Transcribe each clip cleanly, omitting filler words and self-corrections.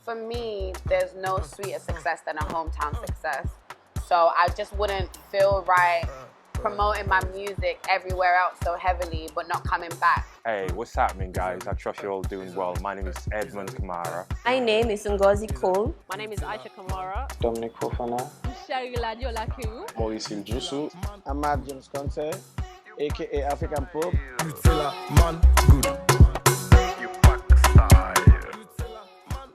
For me, there's no sweeter success than a hometown success. So I just wouldn't feel right promoting my music everywhere else so heavily, but not coming back. Hey, what's happening, guys? I trust you're all doing well. My name is Edmund Kamara. My name is Ngozi Cole. My name is Aisha Kamara. Dominic Fofana. Maurice Iljusu. Ahmad James Conte, aka African Pope. Man, good.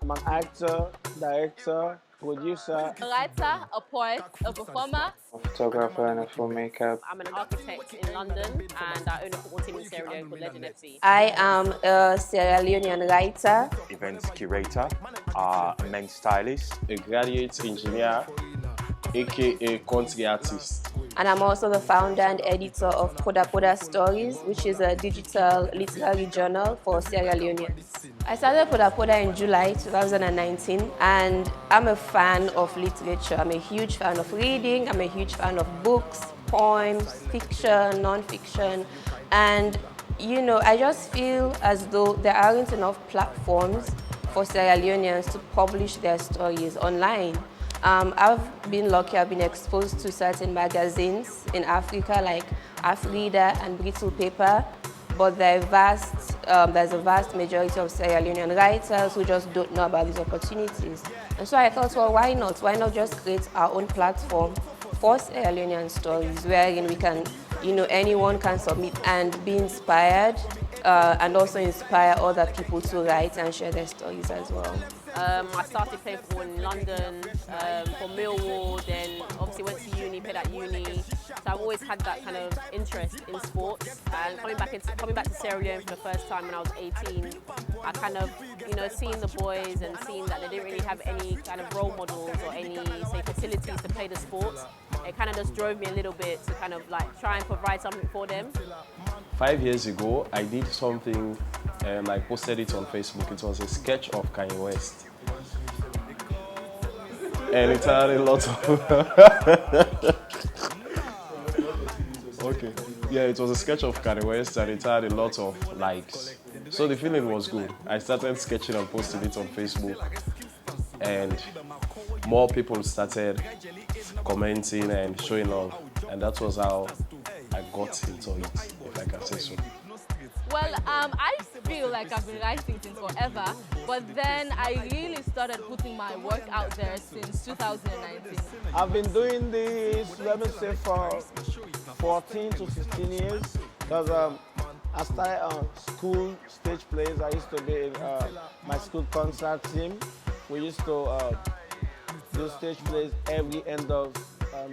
I'm an actor, director, producer, A writer, a poet, a performer. A photographer and a filmmaker. I'm an architect in London and I own a football team in Sierra Leone called Legend FC. I am a Sierra Leonean writer. Events curator, a men's stylist. A graduate engineer, aka country artist. And I'm also the founder and editor of Poda Poda Stories, which is a digital literary journal for Sierra Leoneans. I started Poda Poda in July 2019, and I'm a fan of literature. I'm a huge fan of reading. I'm a huge fan of books, poems, fiction, non-fiction. And, you know, I just feel as though there aren't enough platforms for Sierra Leoneans to publish their stories online. I've been lucky, I've been exposed to certain magazines in Africa like Afrida and Brittle Paper, but there's a vast majority of Sierra Leonean writers who just don't know about these opportunities. And so I thought, well, why not? Why not just create our own platform for Sierra Leonean stories, wherein we can, you know, anyone can submit and be inspired, and also inspire other people to write and share their stories as well. I started playing football in London for Millwall, then obviously went to uni, played at uni. So I've always had that kind of interest in sports. And coming back to Sierra Leone for the first time when I was 18, I kind of, you know, seeing the boys and seeing that they didn't really have any kind of role models or any, say, facilities to play the sports. It kind of just drove me a little bit to kind of like try and provide something for them. 5 years ago, I did something and I posted it on Facebook. It was a sketch of Kanye West. And it had a lot of... Okay. Yeah, it was a sketch of Kanye West and it had a lot of likes. So the feeling was good. I started sketching and posting it on Facebook. And more people started commenting and showing love. And that was how I got into it, if I can say so. Well, I feel like I've been writing since forever, but then I really started putting my work out there since 2019. I've been doing this, let me say, for 14 to 15 years, because I started on school stage plays. I used to be in my school concert team. We used to do stage plays every end of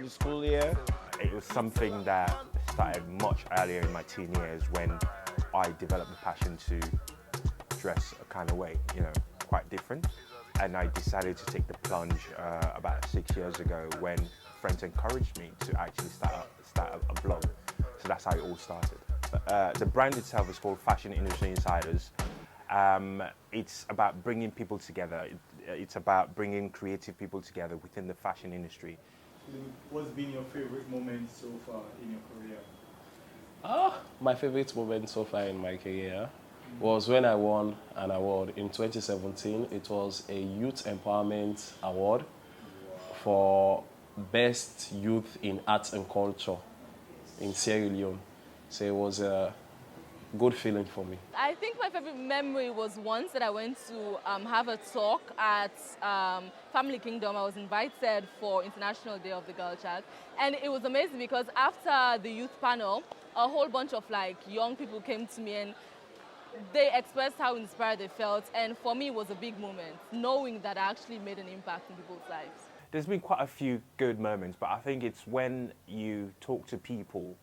the school year. It was something that started much earlier in my teen years when I developed the passion to dress a kind of way, you know, quite different. And I decided to take the plunge about 6 years ago when friends encouraged me to actually start a blog. So that's how it all started. The brand itself is called Fashion Industry Insiders. It's about bringing people together. It's about bringing creative people together within the fashion industry. What's been your favorite moment so far in your career? My favorite moment so far in my career was when I won an award in 2017. It was a Youth Empowerment Award for Best Youth in Arts and Culture in Sierra Leone. So it was a good feeling for me. I think my favorite memory was once that I went to have a talk at Family Kingdom. I was invited for International Day of the Girl Child. And it was amazing because after the youth panel, a whole bunch of like young people came to me and they expressed how inspired they felt. And for me, it was a big moment, knowing that I actually made an impact in people's lives. There's been quite a few good moments, but I think it's when you talk to people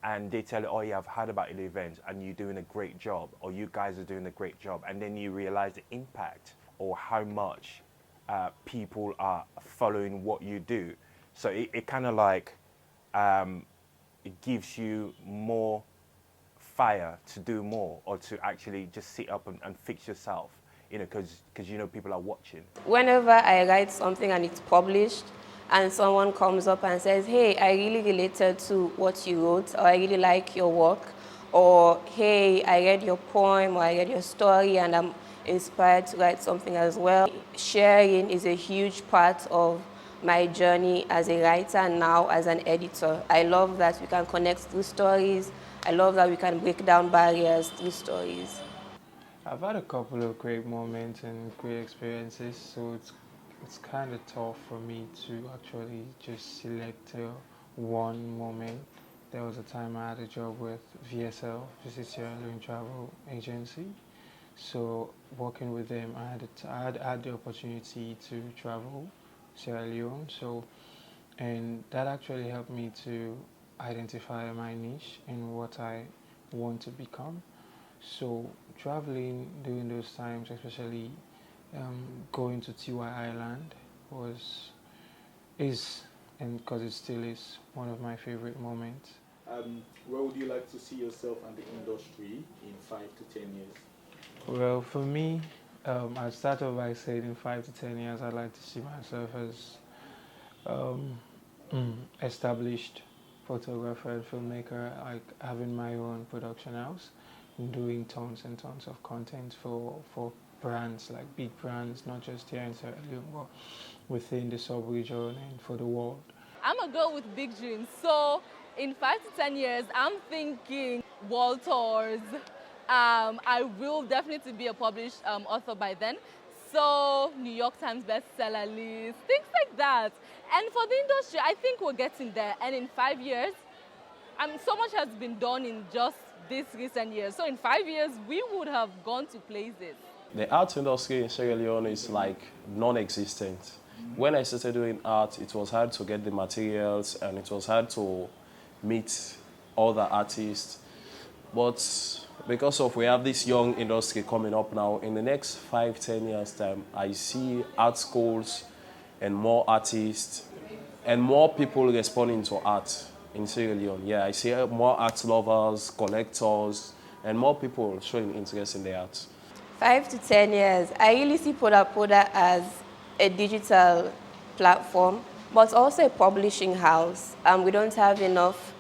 and they tell you, oh yeah, I've heard about your event and you're doing a great job, or you guys are doing a great job, and then you realize the impact or how much people are following what you do. So it kind of like, it gives you more fire to do more, or to actually just sit up and fix yourself, you know, because you know people are watching. Whenever I write something and it's published, and someone comes up and says, hey, I really related to what you wrote, or I really like your work, or hey, I read your poem, or I read your story, and I'm inspired to write something as well. Sharing is a huge part of my journey as a writer and now as an editor. I love that we can connect through stories. I love that we can break down barriers through stories. I've had a couple of great moments and great experiences, so it's kind of tough for me to actually just select one moment. There was a time I had a job with VSL, Visit Sierra Leone Travel Agency. So working with them, I had the opportunity to travel Sierra Leone. And that actually helped me to identify my niche and what I want to become. So traveling during those times, especially going to Tiwa Island, and because it still is one of my favorite moments. Where would you like to see yourself and the industry in 5 to 10 years? Well, for me, I'll start off by saying in 5 to 10 years, I'd like to see myself as established photographer and filmmaker, like having my own production house, and doing tons and tons of content for brands, like big brands, not just here in Sierra Leone, but within the sub-region and for the world. I'm a girl with big dreams, so in 5 to 10 years, I'm thinking world tours. I will definitely be a published author by then. So New York Times bestseller list, things like that. And for the industry, I think we're getting there. And in 5 years, so much has been done in just these recent years. So in 5 years, we would have gone to places. The art industry in Sierra Leone is like non-existent. When I started doing art, it was hard to get the materials and it was hard to meet other artists. But because of we have this young industry coming up now, in the next 5-10 years time, I see art schools and more artists and more people responding to art in Sierra Leone. Yeah, I see more art lovers, collectors, and more people showing interest in the arts. 5 to 10 years, I really see Poda Poda as a digital platform, but also a publishing house. We don't have enough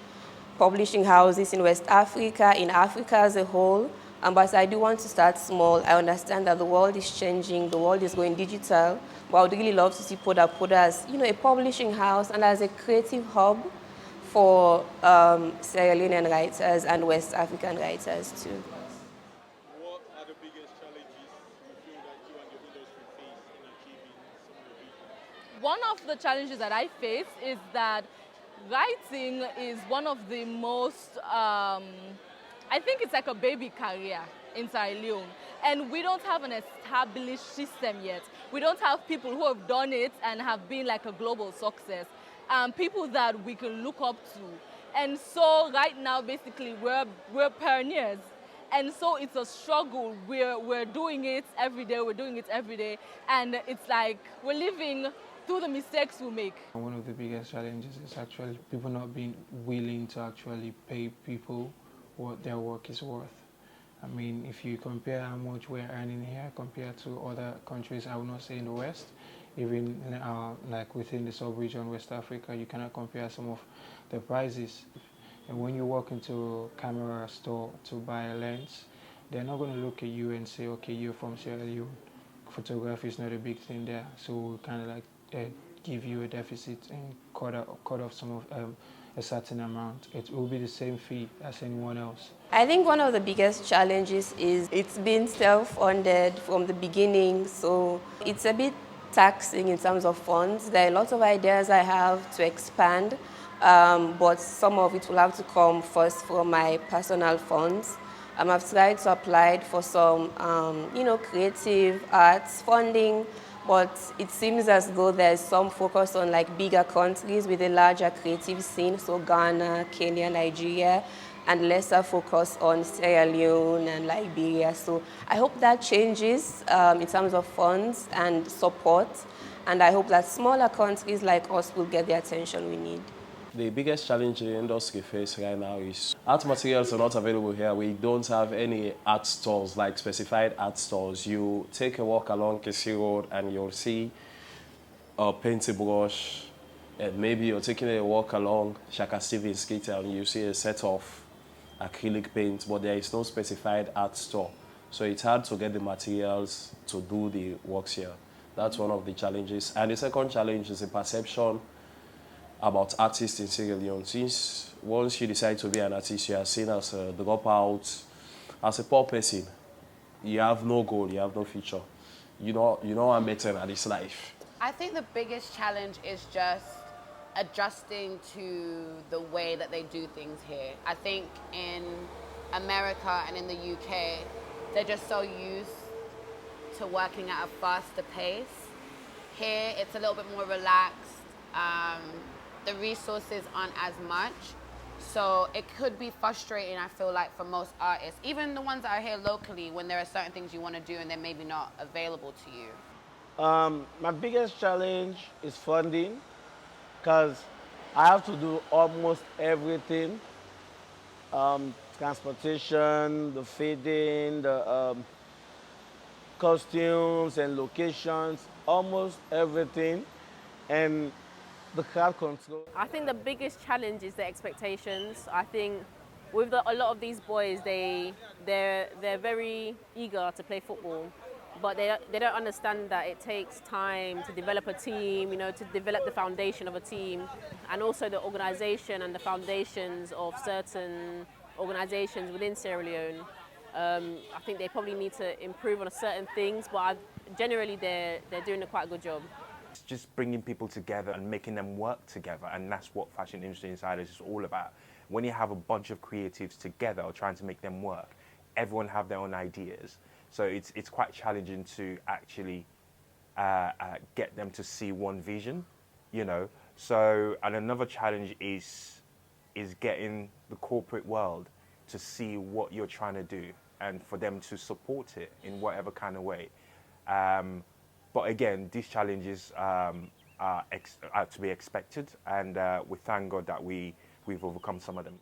publishing houses in West Africa, in Africa as a whole. But I do want to start small. I understand that the world is changing, the world is going digital, but I would really love to see Poda Poda as, a publishing house and as a creative hub for Sierra Leonean writers and West African writers too. What are the biggest challenges you feel that you and your industry face in achieving some of your visions? One of the challenges that I face is that writing is one of the most, I think it's like a baby career in Sierra Leone. And we don't have an established system yet. We don't have people who have done it and have been like a global success. People that we can look up to. And so right now, basically, we're pioneers. And so it's a struggle. We're doing it every day, and it's like we're living through the mistakes we make. One of the biggest challenges is actually people not being willing to actually pay people what their work is worth. I mean, if you compare how much we're earning here compared to other countries, I would not say in the West, even like within the sub-region West Africa, you cannot compare some of the prices. And when you walk into a camera store to buy a lens, they're not going to look at you and say, okay, you're from Sierra Leone. Photography is not a big thing there, so we kind of like give you a deficit and cut off some of a certain amount. It will be the same fee as anyone else. I think one of the biggest challenges is it's been self-funded from the beginning, so it's a bit taxing in terms of funds. There are lots of ideas I have to expand, but some of it will have to come first from my personal funds. I've tried to apply for some, creative arts funding, but it seems as though there's some focus on like bigger countries with a larger creative scene, so Ghana, Kenya, Nigeria, and lesser focus on Sierra Leone and Liberia. So I hope that changes in terms of funds and support, and I hope that smaller countries like us will get the attention we need. The biggest challenge the industry faces right now is art materials are not available here. We don't have any art stores, like specified art stores. You take a walk along Kesi Road and you'll see a painting brush, and maybe you're taking a walk along Shaka Stevens Street and you see a set of acrylic paint, but there is no specified art store. So it's hard to get the materials to do the works here. That's one of the challenges. And the second challenge is the perception about artists in Sierra Leone. Since once you decide to be an artist, you are seen as a dropout, as a poor person. You have no goal, you have no future. You know I'm better at this life. I think the biggest challenge is just adjusting to the way that they do things here. I think in America and in the UK, they're just so used to working at a faster pace. Here, it's a little bit more relaxed. The resources aren't as much. So it could be frustrating, I feel like, for most artists, even the ones that are here locally, when there are certain things you want to do and they're maybe not available to you. My biggest challenge is funding, because I have to do almost everything. Transportation, the feeding, the costumes and locations, almost everything. And the crowd control. I think the biggest challenge is the expectations. I think with a lot of these boys, they're very eager to play football, but they don't understand that it takes time to develop a team, to develop the foundation of a team, and also the organisation and the foundations of certain organisations within Sierra Leone. I think they probably need to improve on certain things, but generally they're doing a quite good job. It's just bringing people together and making them work together, and that's what Fashion Industry Insiders is all about. When you have a bunch of creatives together trying to make them work, everyone have their own ideas. So it's quite challenging to actually get them to see one vision, So, and another challenge is getting the corporate world to see what you're trying to do and for them to support it in whatever kind of way. But again, these challenges are to be expected, and we thank God that we've overcome some of them.